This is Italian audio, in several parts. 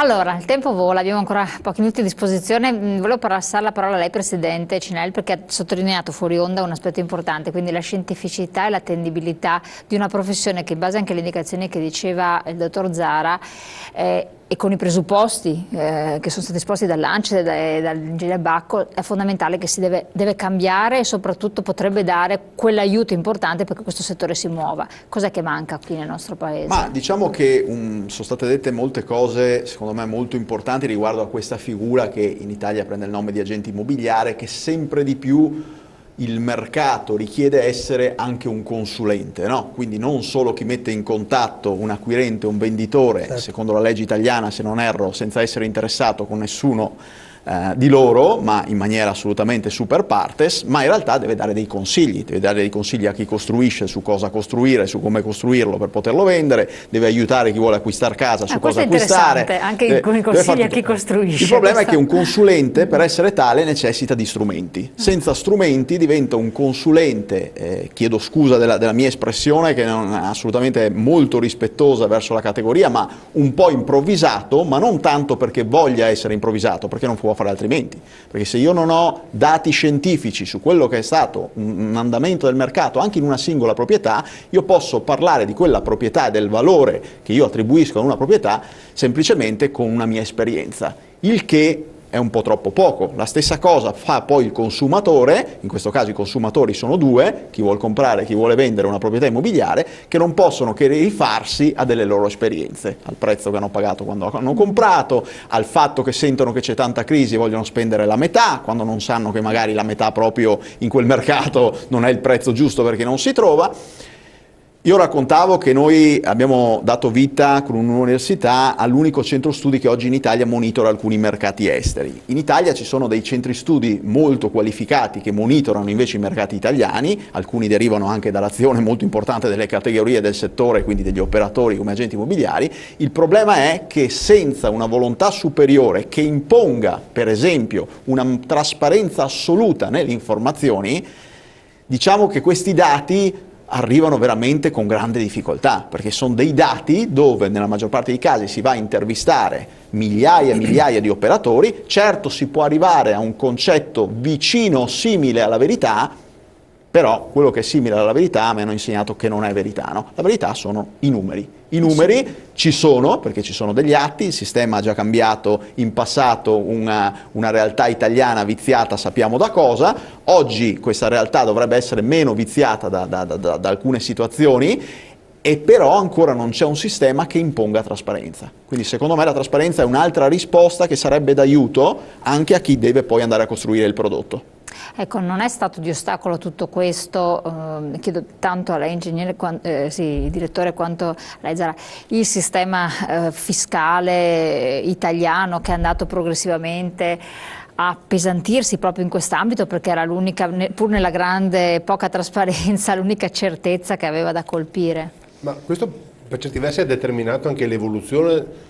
Allora, il tempo vola, abbiamo ancora pochi minuti a disposizione. Volevo passare la parola a lei, Presidente Cinel, perché ha sottolineato fuori onda un aspetto importante, quindi la scientificità e l'attendibilità di una professione che, in base anche alle indicazioni che diceva il dottor Zara, e con i presupposti che sono stati esposti dall'ANCE e dall'ingegnere Bacco, è fondamentale che si deve cambiare e soprattutto potrebbe dare quell'aiuto importante perché questo settore si muova. Cos'è che manca qui nel nostro Paese? Ma diciamo che sono state dette molte cose, secondo me molto importanti, riguardo a questa figura che in Italia prende il nome di agente immobiliare, che sempre di più il mercato richiede essere anche un consulente, no? Quindi non solo chi mette in contatto un acquirente, un venditore, certo, secondo la legge italiana, se non erro, senza essere interessato con nessuno di loro, ma in maniera assolutamente super partes, ma in realtà deve dare dei consigli a chi costruisce su cosa costruire, su come costruirlo per poterlo vendere, deve aiutare chi vuole acquistare casa su cosa acquistare. Questo è interessante, anche i consigli a chi costruisce. Il problema è che un consulente, per essere tale, necessita di strumenti. Senza strumenti diventa un consulente, chiedo scusa della mia espressione, che non è assolutamente molto rispettosa verso la categoria, ma un po' improvvisato, ma non tanto perché voglia essere improvvisato, perché non può fare altrimenti, perché se io non ho dati scientifici su quello che è stato un andamento del mercato anche in una singola proprietà, io posso parlare di quella proprietà e del valore che io attribuisco a una proprietà semplicemente con una mia esperienza, il che è un po' troppo poco. La stessa cosa fa poi il consumatore, in questo caso i consumatori sono due, chi vuole comprare e chi vuole vendere una proprietà immobiliare, che non possono che rifarsi a delle loro esperienze, al prezzo che hanno pagato quando hanno comprato, al fatto che sentono che c'è tanta crisi e vogliono spendere la metà, quando non sanno che magari la metà proprio in quel mercato non è il prezzo giusto perché non si trova. Io raccontavo che noi abbiamo dato vita con un'università all'unico centro studi che oggi in Italia monitora alcuni mercati esteri. In Italia ci sono dei centri studi molto qualificati che monitorano invece i mercati italiani, alcuni derivano anche dall'azione molto importante delle categorie del settore, quindi degli operatori come agenti immobiliari. Il problema è che senza una volontà superiore che imponga, per esempio, una trasparenza assoluta nelle informazioni, diciamo che questi dati arrivano veramente con grande difficoltà, perché sono dei dati dove nella maggior parte dei casi si va a intervistare migliaia e migliaia di operatori. Certo, si può arrivare a un concetto vicino o simile alla verità, però quello che è simile alla verità mi hanno insegnato che non è verità, no? La verità sono i numeri. I numeri ci sono, perché ci sono degli atti, il sistema ha già cambiato in passato una realtà italiana viziata sappiamo da cosa, oggi questa realtà dovrebbe essere meno viziata da alcune situazioni, e però ancora non c'è un sistema che imponga trasparenza. Quindi secondo me la trasparenza è un'altra risposta che sarebbe d'aiuto anche a chi deve poi andare a costruire il prodotto. Ecco, non è stato di ostacolo tutto questo, chiedo tanto a lei ingegnere, direttore, quanto a lei Zara, il sistema fiscale italiano che è andato progressivamente a appesantirsi proprio in quest'ambito, perché era l'unica, pur nella grande poca trasparenza, l'unica certezza che aveva da colpire. Ma questo per certi versi ha determinato anche l'evoluzione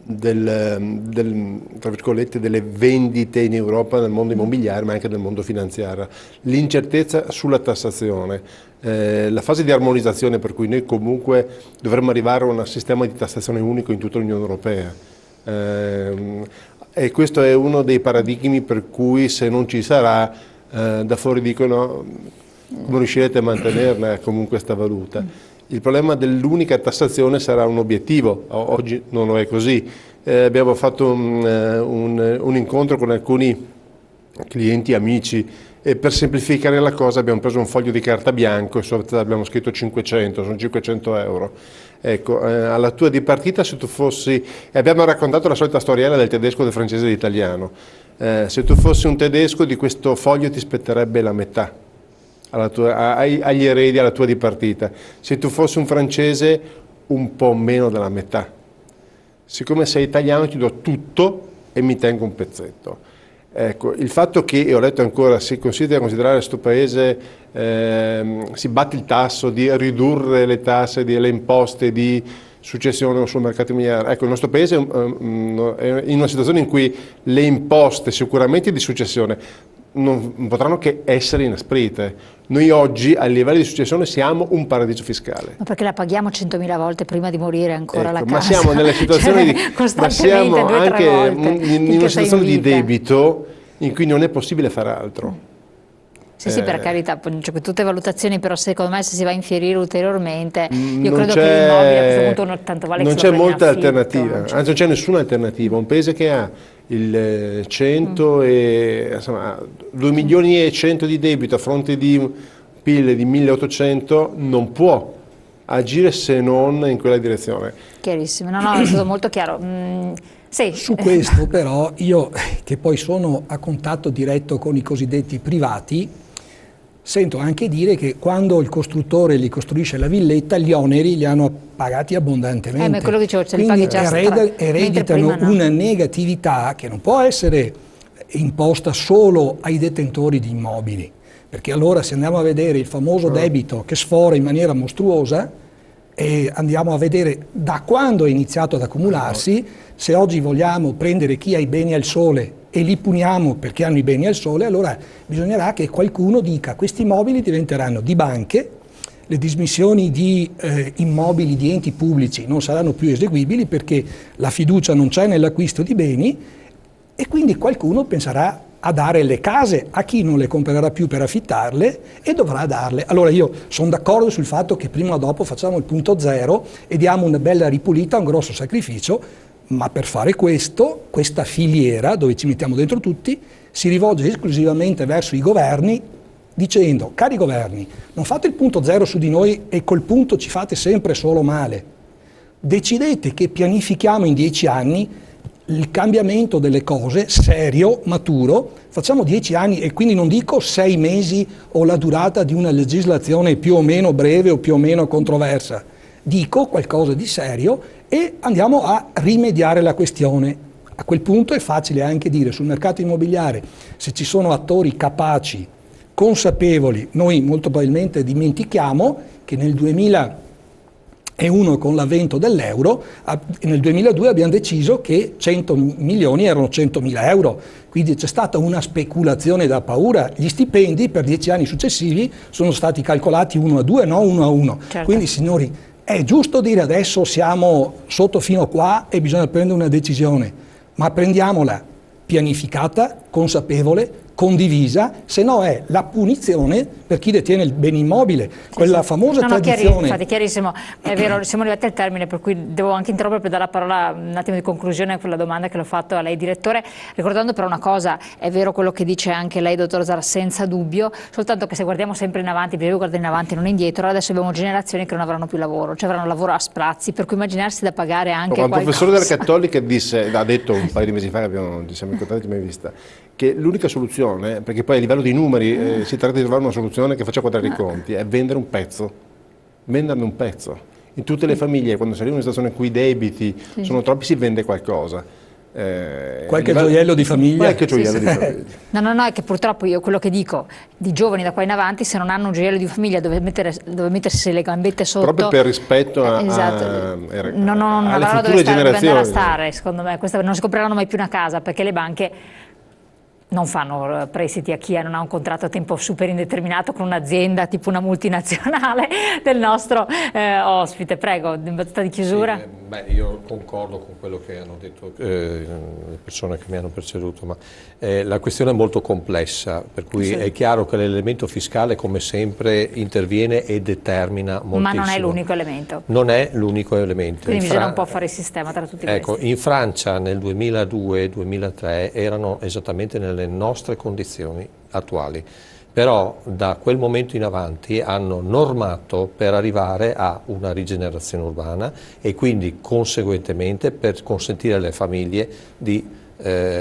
tra virgolette, delle vendite in Europa nel mondo immobiliare ma anche nel mondo finanziario, l'incertezza sulla tassazione, la fase di armonizzazione per cui noi comunque dovremmo arrivare a un sistema di tassazione unico in tutta l'Unione Europea, e questo è uno dei paradigmi per cui se non ci sarà, da fuori dicono come riuscirete a mantenerla comunque questa valuta. Il problema dell'unica tassazione sarà un obiettivo, oggi non lo è così. Abbiamo fatto un incontro con alcuni clienti, amici, e per semplificare la cosa abbiamo preso un foglio di carta bianco e sopra abbiamo scritto 500, sono 500 euro. Ecco, alla tua dipartita se tu fossi, e abbiamo raccontato la solita storiella del tedesco, del francese e dell'italiano, se tu fossi un tedesco di questo foglio ti spetterebbe la metà. Agli eredi, alla tua dipartita. Se tu fossi un francese, un po' meno della metà. Siccome sei italiano ti do tutto e mi tengo un pezzetto. Ecco, il fatto che, e ho letto ancora, si considera considerare questo paese, si batte il tasso di ridurre le tasse, le imposte di successione sul mercato immobiliare. Ecco, il nostro paese è in una situazione in cui le imposte sicuramente di successione, non potranno che essere inasprite. Noi oggi a livello di successione siamo un paradiso fiscale. Ma perché la paghiamo 100.000 volte prima di morire ancora la casa? Ma siamo nelle situazioni ma siamo anche in una situazione di debito in cui non è possibile fare altro. Sì, per carità, cioè, tutte valutazioni, però secondo me se si va a infierire ulteriormente, io credo che l'immobile a questo punto tanto vale che non c'è molta alternativa, anzi non c'è nessuna alternativa. Un paese che ha il 100 e insomma 2 milioni e 100 di debito a fronte di un PIL di 1800 non può agire se non in quella direzione. Chiarissimo, no, è stato molto chiaro. Sì. Su questo però io, che poi sono a contatto diretto con i cosiddetti privati, sento anche dire che quando il costruttore gli costruisce la villetta gli oneri li hanno pagati abbondantemente. Ma quello che dicevo, ce li quindi paghi già ereditano una negatività che non può essere imposta solo ai detentori di immobili, perché allora se andiamo a vedere il famoso debito che sfora in maniera mostruosa e andiamo a vedere da quando è iniziato ad accumularsi, se oggi vogliamo prendere chi ha i beni al sole e li puniamo perché hanno i beni al sole, allora bisognerà che qualcuno dica questi immobili diventeranno di banche, le dismissioni di immobili di enti pubblici non saranno più eseguibili perché la fiducia non c'è nell'acquisto di beni e quindi qualcuno penserà a dare le case a chi non le comprerà più per affittarle e dovrà darle. Allora io sono d'accordo sul fatto che prima o dopo facciamo il punto zero e diamo una bella ripulita, un grosso sacrificio, ma per fare questo, questa filiera dove ci mettiamo dentro tutti, si rivolge esclusivamente verso i governi dicendo, cari governi, non fate il punto zero su di noi e col punto ci fate sempre solo male. Decidete che pianifichiamo in 10 anni il cambiamento delle cose, serio, maturo, facciamo 10 anni e quindi non dico 6 mesi o la durata di una legislazione più o meno breve o più o meno controversa, dico qualcosa di serio e andiamo a rimediare la questione. A quel punto è facile anche dire sul mercato immobiliare se ci sono attori capaci, consapevoli, noi molto probabilmente dimentichiamo che nel 2001 con l'avvento dell'euro, nel 2002 abbiamo deciso che 100 milioni erano 100.000 euro, quindi c'è stata una speculazione da paura, gli stipendi per 10 anni successivi sono stati calcolati 1 a 2, no 1 a 1, certo. Quindi signori è giusto dire adesso siamo sotto fino a qua e bisogna prendere una decisione, ma prendiamola pianificata, consapevole, condivisa, se no è la punizione per chi detiene il bene immobile, quella famosa tradizione. Infatti, chiarissimo, è vero, siamo arrivati al termine, per cui devo anche interrompere per dare la parola un attimo di conclusione a quella domanda che l'ho fatto a lei, direttore, ricordando però una cosa, è vero quello che dice anche lei, dottor Zara, senza dubbio, soltanto che se guardiamo sempre in avanti, bisogna guardare in avanti, non indietro, adesso abbiamo generazioni che non avranno più lavoro, cioè avranno lavoro a sprazzi, per cui immaginarsi da pagare anche qualcosa. Un professore della Cattolica ha detto un paio di mesi fa, ci siamo incontrati mai vista, che l'unica soluzione, perché poi a livello di numeri si tratta di trovare una soluzione che faccia quadrare i conti, è vendere un pezzo, venderne un pezzo. In tutte le famiglie, quando si arriva in una situazione in cui i debiti sono troppi, si vende qualcosa. Qualche gioiello di famiglia. Qualche gioiello di famiglia. No, è che purtroppo io quello che dico di giovani da qua in avanti, se non hanno un gioiello di famiglia dove mettersi le gambette sotto. Proprio per rispetto esatto. alle future future generazioni. Dove andare a stare, secondo me, non si compreranno mai più una casa perché le banche non fanno prestiti a chi non ha un contratto a tempo super indeterminato con un'azienda tipo una multinazionale del nostro ospite. Prego, in battuta di chiusura. Sì, io concordo con quello che hanno detto le persone che mi hanno preceduto, ma la questione è molto complessa, per cui è chiaro che l'elemento fiscale come sempre interviene e determina moltissimo. Ma non è l'unico elemento. Non è l'unico elemento. Quindi bisogna un po' fare il sistema tra tutti questi. In Francia nel 2002-2003 erano esattamente nelle nostre condizioni attuali, però da quel momento in avanti hanno normato per arrivare a una rigenerazione urbana e quindi conseguentemente per consentire alle famiglie di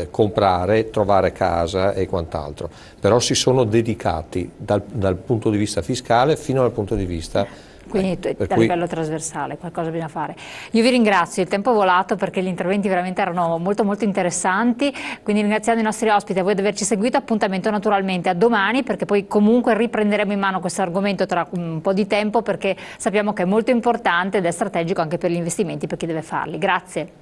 comprare, trovare casa e quant'altro, però si sono dedicati dal punto di vista fiscale fino al punto di vista quindi a livello trasversale qualcosa bisogna fare. Io vi ringrazio, il tempo è volato perché gli interventi veramente erano molto interessanti, quindi ringraziando i nostri ospiti, a voi di averci seguito, appuntamento naturalmente a domani perché poi comunque riprenderemo in mano questo argomento tra un po' di tempo perché sappiamo che è molto importante ed è strategico anche per gli investimenti, per chi deve farli. Grazie.